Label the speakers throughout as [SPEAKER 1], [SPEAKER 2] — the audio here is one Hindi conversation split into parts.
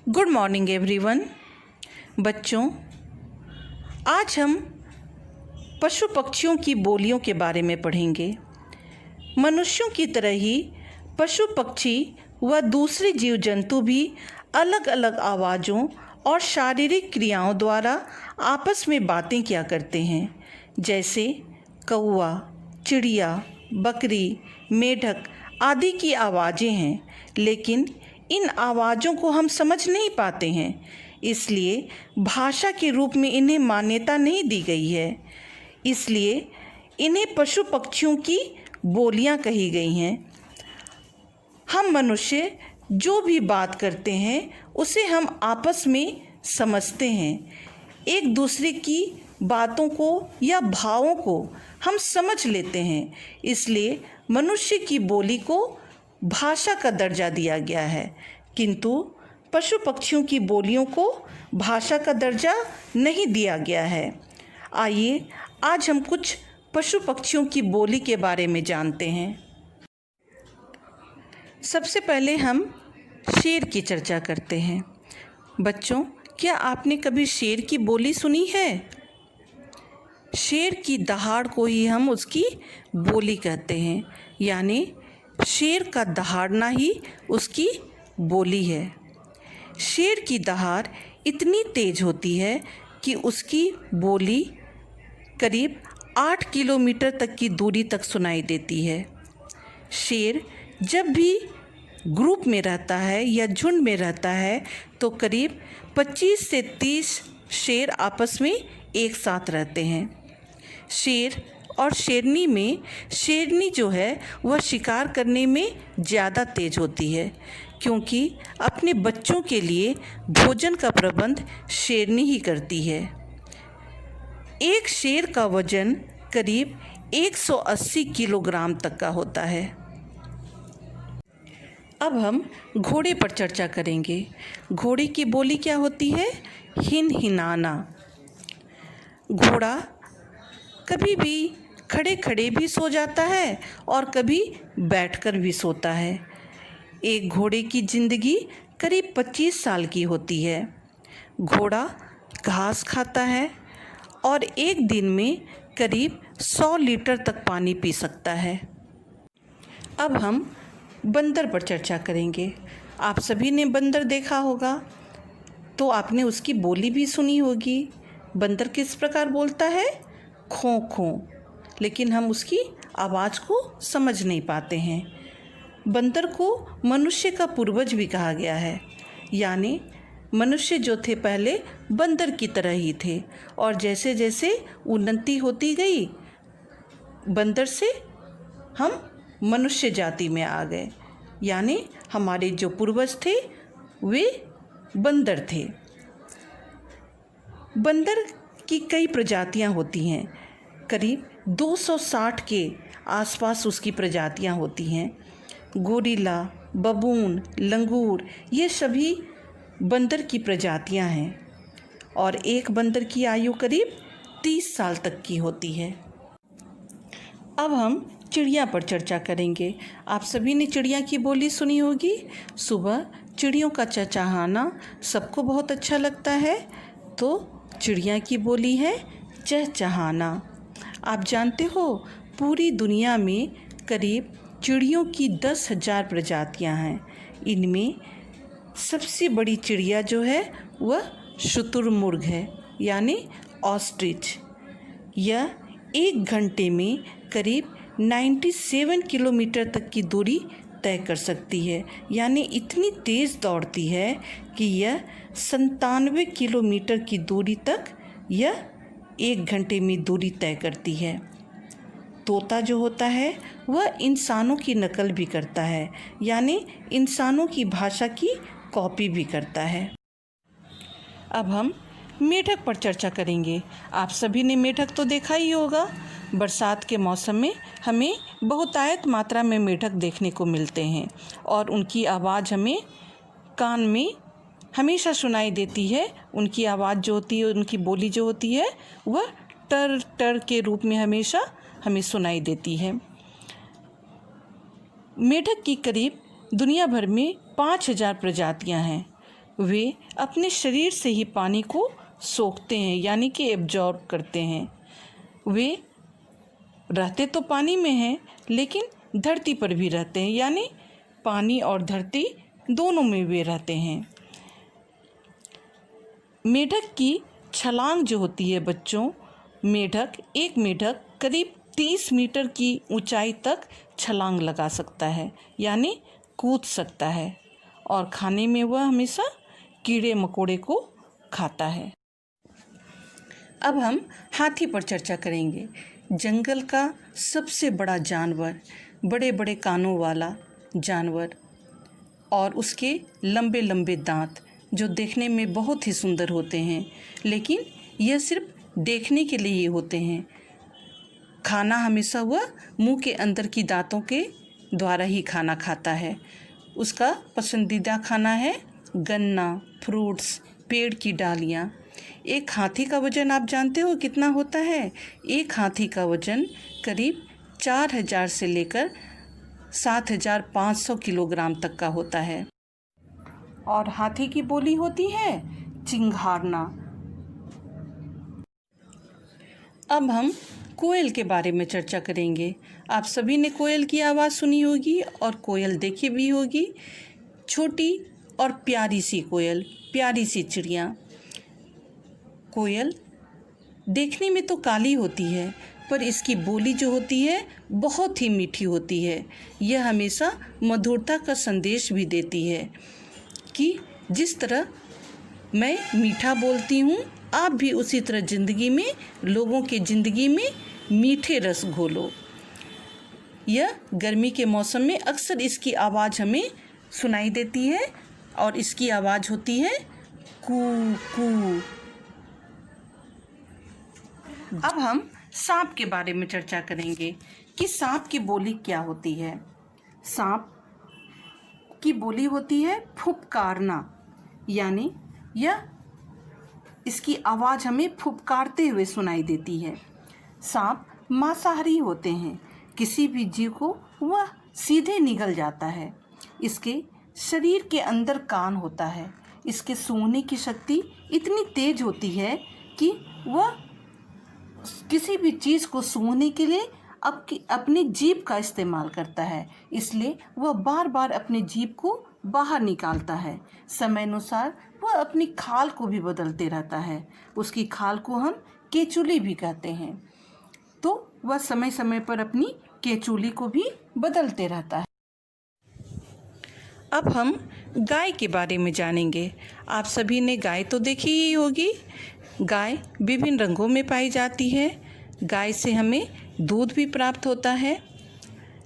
[SPEAKER 1] Good morning everyone. बच्चों, आज हम पशु पक्षियों की बोलियों के बारे में पढ़ेंगे। मनुष्यों की तरह ही पशु पक्षी व दूसरे जीव जंतु भी अलग अलग आवाज़ों और शारीरिक क्रियाओं द्वारा आपस में बातें किया करते हैं, जैसे कौवा, चिड़िया, बकरी, मेढक आदि की आवाज़ें हैं। लेकिन इन आवाज़ों को हम समझ नहीं पाते हैं, इसलिए भाषा के रूप में इन्हें मान्यता नहीं दी गई है। इसलिए इन्हें पशु पक्षियों की बोलियां कही गई हैं। हम मनुष्य जो भी बात करते हैं उसे हम आपस में समझते हैं। एक दूसरे की बातों को या भावों को हम समझ लेते हैं, इसलिए मनुष्य की बोली को भाषा का दर्जा दिया गया है, किंतु पशु पक्षियों की बोलियों को भाषा का दर्जा नहीं दिया गया है। आइए आज हम कुछ पशु पक्षियों की बोली के बारे में जानते हैं। सबसे पहले हम शेर की चर्चा करते हैं। बच्चों, क्या आपने कभी शेर की बोली सुनी है? शेर की दहाड़ को ही हम उसकी बोली कहते हैं, यानी शेर का दहाड़ना ही उसकी बोली है। शेर की दहाड़ इतनी तेज होती है कि उसकी बोली करीब 8 किलोमीटर तक की दूरी तक सुनाई देती है। शेर जब भी ग्रुप में रहता है या झुंड में रहता है तो करीब 25 से 30 शेर आपस में एक साथ रहते हैं। शेर और शेरनी में शेरनी जो है वह शिकार करने में ज़्यादा तेज होती है, क्योंकि अपने बच्चों के लिए भोजन का प्रबंध शेरनी ही करती है। एक शेर का वजन करीब 180 किलोग्राम तक का होता है। अब हम घोड़े पर चर्चा करेंगे। घोड़े की बोली क्या होती है? हिन हिनाना। घोड़ा कभी भी खड़े खड़े भी सो जाता है और कभी बैठकर भी सोता है। एक घोड़े की ज़िंदगी करीब 25 साल की होती है। घोड़ा घास खाता है और एक दिन में करीब 100 लीटर तक पानी पी सकता है। अब हम बंदर पर चर्चा करेंगे। आप सभी ने बंदर देखा होगा, तो आपने उसकी बोली भी सुनी होगी। बंदर किस प्रकार बोलता है? खों खों। लेकिन हम उसकी आवाज़ को समझ नहीं पाते हैं। बंदर को मनुष्य का पूर्वज भी कहा गया है, यानी मनुष्य जो थे पहले बंदर की तरह ही थे, और जैसे जैसे उन्नति होती गई बंदर से हम मनुष्य जाति में आ गए, यानी हमारे जो पूर्वज थे वे बंदर थे। बंदर की कई प्रजातियां होती हैं, करीब 260 के आसपास उसकी प्रजातियां होती हैं। गोरिल्ला, बबून, लंगूर ये सभी बंदर की प्रजातियां हैं, और एक बंदर की आयु करीब 30 साल तक की होती है। अब हम चिड़िया पर चर्चा करेंगे। आप सभी ने चिड़िया की बोली सुनी होगी। सुबह चिड़ियों का चहचहाना सबको बहुत अच्छा लगता है, तो चिड़िया की बोली है चहचहाना। आप जानते हो पूरी दुनिया में करीब चिड़ियों की 10,000 प्रजातियां हैं। इनमें सबसे बड़ी चिड़िया जो है वह शुतुरमुर्ग है, यानी ऑस्ट्रिच। यह 1 घंटे में करीब 97 किलोमीटर तक की दूरी तय कर सकती है, यानी इतनी तेज़ दौड़ती है कि यह 97 किलोमीटर की दूरी तक यह 1 घंटे में दूरी तय करती है। तोता जो होता है वह इंसानों की नकल भी करता है, यानी इंसानों की भाषा की कॉपी भी करता है। अब हम मेढक पर चर्चा करेंगे। आप सभी ने मेढक तो देखा ही होगा। बरसात के मौसम में हमें बहुतायत मात्रा में मेढक देखने को मिलते हैं, और उनकी आवाज़ हमें कान में हमेशा सुनाई देती है। उनकी आवाज़ जो होती है, उनकी बोली जो होती है वह टर टर के रूप में हमेशा हमें सुनाई देती है। मेढक की करीब दुनिया भर में 5,000 प्रजातियां हैं। वे अपने शरीर से ही पानी को सोखते हैं, यानी कि एब्जॉर्ब करते हैं। वे रहते तो पानी में हैं, लेकिन धरती पर भी रहते हैं, यानी पानी और धरती दोनों में वे रहते हैं। मेढक की छलांग जो होती है बच्चों, एक मेढक करीब 30 मीटर की ऊंचाई तक छलांग लगा सकता है, यानी कूद सकता है, और खाने में वह हमेशा कीड़े मकोड़े को खाता है। अब हम हाथी पर चर्चा करेंगे। जंगल का सबसे बड़ा जानवर, बड़े बड़े कानों वाला जानवर, और उसके लंबे लंबे दांत जो देखने में बहुत ही सुंदर होते हैं, लेकिन यह सिर्फ देखने के लिए ही होते हैं। खाना हमेशा वह मुंह के अंदर की दांतों के द्वारा ही खाना खाता है। उसका पसंदीदा खाना है गन्ना, फ्रूट्स, पेड़ की डालियाँ। एक हाथी का वज़न आप जानते हो कितना होता है? एक हाथी का वज़न करीब 4000 से लेकर 7500 किलोग्राम तक का होता है। और हाथी की बोली होती है चिंघाड़ना। अब हम कोयल के बारे में चर्चा करेंगे। आप सभी ने कोयल की आवाज़ सुनी होगी और कोयल देखी भी होगी। छोटी और प्यारी सी कोयल, प्यारी सी चिड़िया। कोयल देखने में तो काली होती है, पर इसकी बोली जो होती है बहुत ही मीठी होती है। यह हमेशा मधुरता का संदेश भी देती है कि जिस तरह मैं मीठा बोलती हूँ, आप भी उसी तरह ज़िंदगी में, लोगों की ज़िंदगी में मीठे रस घोलो। यह गर्मी के मौसम में अक्सर इसकी आवाज़ हमें सुनाई देती है, और इसकी आवाज़ होती है कू कू। अब हम सांप के बारे में चर्चा करेंगे कि सांप की बोली क्या होती है। सांप की बोली होती है फुफकारना, यानी यह इसकी आवाज़ हमें फुफकारते हुए सुनाई देती है। सांप मांसाहारी होते हैं, किसी भी जीव को वह सीधे निगल जाता है। इसके शरीर के अंदर कान होता है। इसके सूंघने की शक्ति इतनी तेज होती है कि वह किसी भी चीज़ को सूंघने के लिए अपनी जीभ का इस्तेमाल करता है, इसलिए वह बार बार अपनी जीभ को बाहर निकालता है। समय अनुसार वह अपनी खाल को भी बदलते रहता है। उसकी खाल को हम केचुली भी कहते हैं। तो वह समय समय पर अपनी केचुली को भी बदलते रहता है। अब हम गाय के बारे में जानेंगे। आप सभी ने गाय तो देखी ही होगी। गाय विभिन्न रंगों में पाई जाती है। गाय से हमें दूध भी प्राप्त होता है।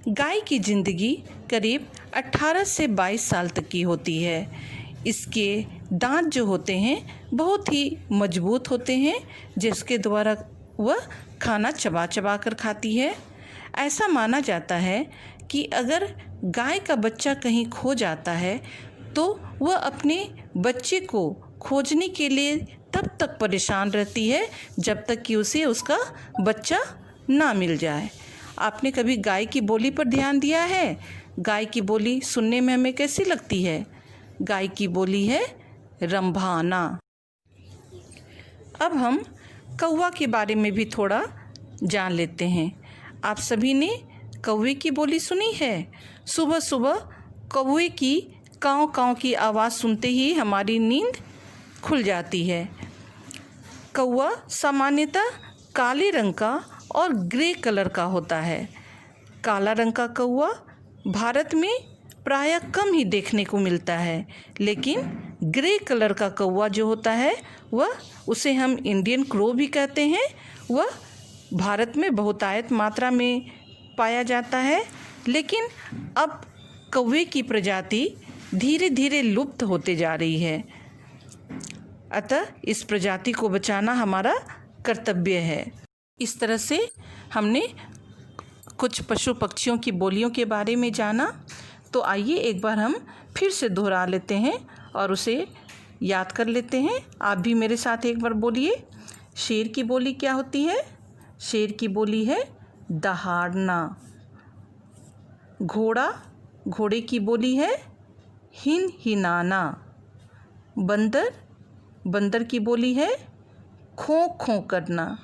[SPEAKER 1] गाय की ज़िंदगी करीब 18 से 22 साल तक की होती है। इसके दांत जो होते हैं बहुत ही मजबूत होते हैं, जिसके द्वारा वह खाना चबा चबा कर खाती है। ऐसा माना जाता है कि अगर गाय का बच्चा कहीं खो जाता है तो वह अपने बच्चे को खोजने के लिए तब तक परेशान रहती है जब तक कि उसे उसका बच्चा ना मिल जाए। आपने कभी गाय की बोली पर ध्यान दिया है? गाय की बोली सुनने में हमें कैसी लगती है? गाय की बोली है रंभाना। अब हम कौवा के बारे में भी थोड़ा जान लेते हैं। आप सभी ने कौवे की बोली सुनी है? सुबह सुबह कौवे की काँव काँव की आवाज़ सुनते ही हमारी नींद खुल जाती है। कौवा सामान्यतः काले रंग का और ग्रे कलर का होता है। काला रंग का कौवा भारत में प्रायः कम ही देखने को मिलता है, लेकिन ग्रे कलर का कौवा जो होता है उसे हम इंडियन क्रो भी कहते हैं। वह भारत में बहुतायत मात्रा में पाया जाता है, लेकिन अब कौवे की प्रजाति धीरे धीरे लुप्त होते जा रही है। अतः इस प्रजाति को बचाना हमारा कर्तव्य है। इस तरह से हमने कुछ पशु पक्षियों की बोलियों के बारे में जाना। तो आइए एक बार हम फिर से दोहरा लेते हैं और उसे याद कर लेते हैं। आप भी मेरे साथ एक बार बोलिए। शेर की बोली क्या होती है? शेर की बोली है दहाड़ना। घोड़े की बोली है हिन हिनाना। बंदर, बंदर की बोली है खों खों करना।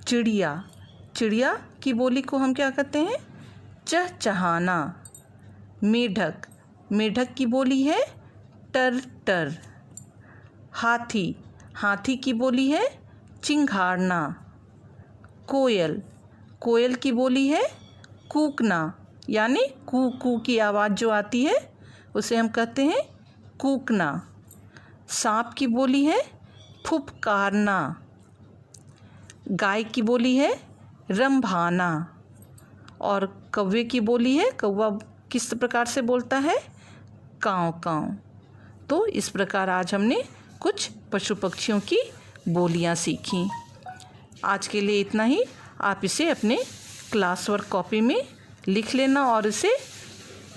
[SPEAKER 1] चिड़िया, चिड़िया की बोली को हम क्या कहते हैं? चहचहाना। मेढक, मेढक की बोली है टर टर। हाथी, हाथी की बोली है चिंघाड़ना। कोयल, कोयल की बोली है कूकना, यानी कू कू की आवाज़ जो आती है उसे हम कहते हैं कूकना। सांप की बोली है फुफकारना। गाय की बोली है रंभाना। और कौवे की बोली है, कौवा किस प्रकार से बोलता है? काँव काँव। तो इस प्रकार आज हमने कुछ पशु पक्षियों की बोलियां सीखी। आज के लिए इतना ही। आप इसे अपने क्लास वर्क कॉपी में लिख लेना और इसे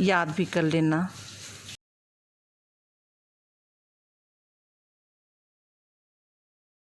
[SPEAKER 1] याद भी कर लेना।